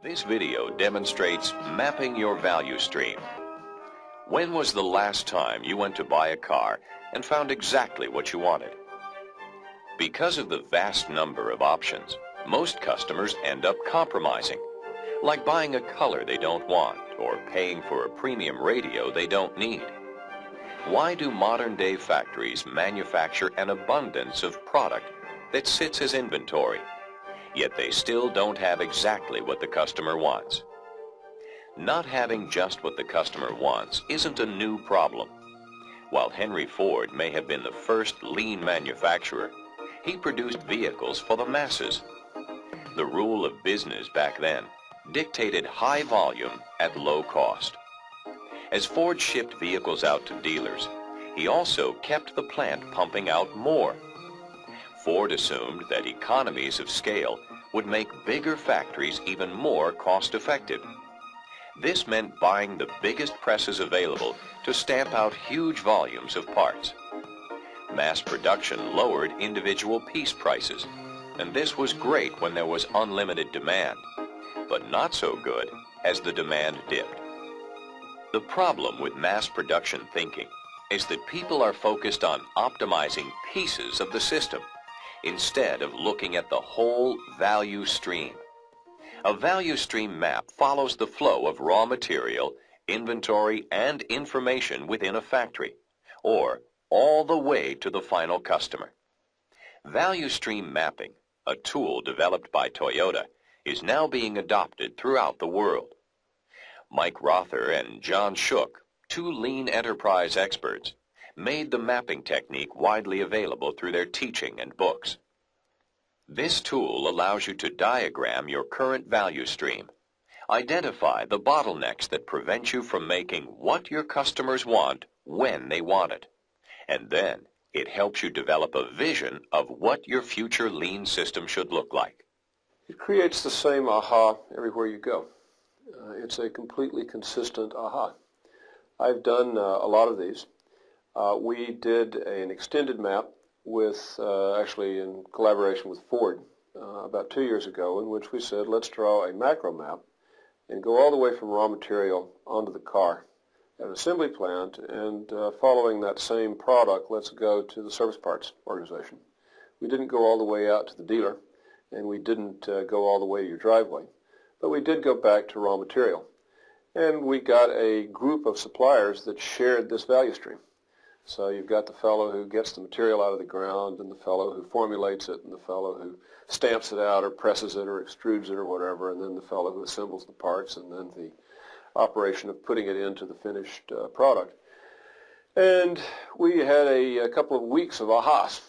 This video demonstrates mapping your value stream. When was the last time you went to buy a car and found exactly what you wanted? Because of the vast number of options, most customers end up compromising, like buying a color they don't want or paying for a premium radio they don't need. Why do modern-day factories manufacture an abundance of product that sits as inventory, yet they still don't have exactly what the customer wants? Not having just what the customer wants isn't a new problem. While Henry Ford may have been the first lean manufacturer, he produced vehicles for the masses. The rule of business back then dictated high volume at low cost. As Ford shipped vehicles out to dealers, he also kept the plant pumping out more. Ford assumed that economies of scale would make bigger factories even more cost-effective. This meant buying the biggest presses available to stamp out huge volumes of parts. Mass production lowered individual piece prices, and this was great when there was unlimited demand, but not so good as the demand dipped. The problem with mass production thinking is that people are focused on optimizing pieces of the system instead of looking at the whole value stream. A value stream map follows the flow of raw material, inventory, and information within a factory, or all the way to the final customer. Value stream mapping, a tool developed by Toyota, is now being adopted throughout the world. Mike Rother and John Shook, two lean enterprise experts, made the mapping technique widely available through their teaching and books. This tool allows you to diagram your current value stream, identify the bottlenecks that prevent you from making what your customers want when they want it, and then it helps you develop a vision of what your future lean system should look like. It creates the same aha everywhere you go. It's a completely consistent aha. I've done a lot of these. We did an extended map with, actually in collaboration with Ford about 2 years ago, in which we said, let's draw a macro map and go all the way from raw material onto the car at an assembly plant, and following that same product, let's go to the service parts organization. We didn't go all the way out to the dealer, and we didn't go all the way to your driveway, but we did go back to raw material. And we got a group of suppliers that shared this value stream. So you've got the fellow who gets the material out of the ground, and the fellow who formulates it, and the fellow who stamps it out or presses it or extrudes it or whatever, and then the fellow who assembles the parts, and then the operation of putting it into the finished product. And we had a couple of weeks of ahas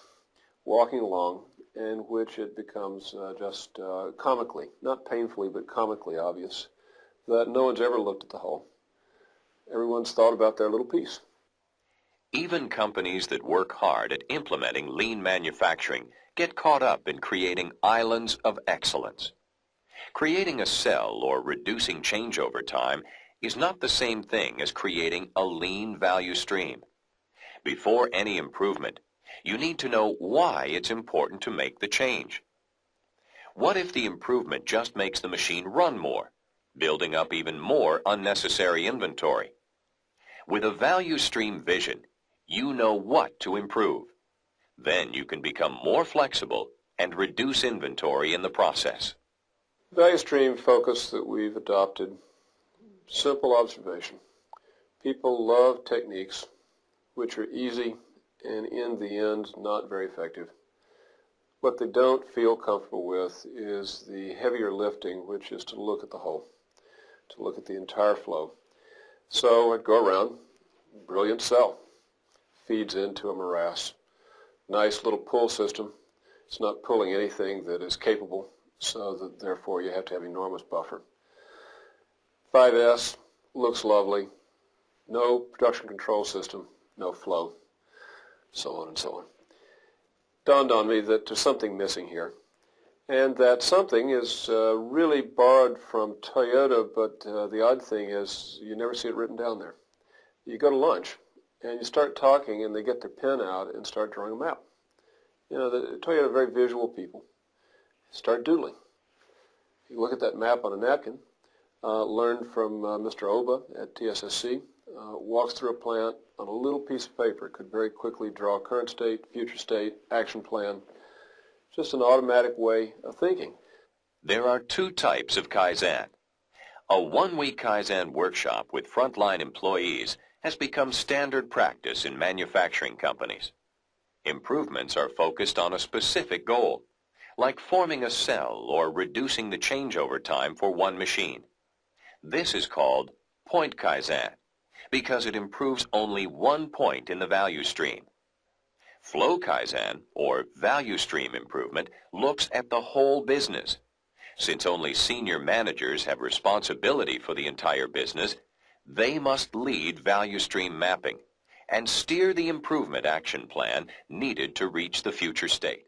walking along, in which it becomes just comically, not painfully, but comically obvious that no one's ever looked at the whole. Everyone's thought about their little piece. Even companies that work hard at implementing lean manufacturing get caught up in creating islands of excellence. Creating a cell or reducing changeover time is not the same thing as creating a lean value stream. Before any improvement, you need to know why it's important to make the change. What if the improvement just makes the machine run more, building up even more unnecessary inventory? With a value stream vision, you know what to improve. Then you can become more flexible and reduce inventory in the process. Value stream focus that we've adopted, simple observation. People love techniques which are easy and in the end not very effective. What they don't feel comfortable with is the heavier lifting, which is to look at the whole, to look at the entire flow. So I'd go around, brilliant cell, feeds into a morass. Nice little pull system. It's not pulling anything that is capable, so that therefore you have to have enormous buffer. 5S looks lovely. No production control system, no flow, so on and so on. Dawned on me that there's something missing here, and that something is really borrowed from Toyota, but the odd thing is you never see it written down there. You go to lunch, and you start talking, and they get their pen out and start drawing a map. You know, the Toyota are very visual people. Start doodling. You look at that map on a napkin, learned from Mr. Oba at TSSC, walks through a plant on a little piece of paper, could very quickly draw current state, future state, action plan, just an automatic way of thinking. There are two types of Kaizen. A one-week Kaizen workshop with frontline employees has become standard practice in manufacturing companies. Improvements are focused on a specific goal, like forming a cell or reducing the changeover time for one machine. This is called point Kaizen because it improves only one point in the value stream. Flow Kaizen, or value stream improvement, looks at the whole business. Since only senior managers have responsibility for the entire business, they must lead value stream mapping and steer the improvement action plan needed to reach the future state.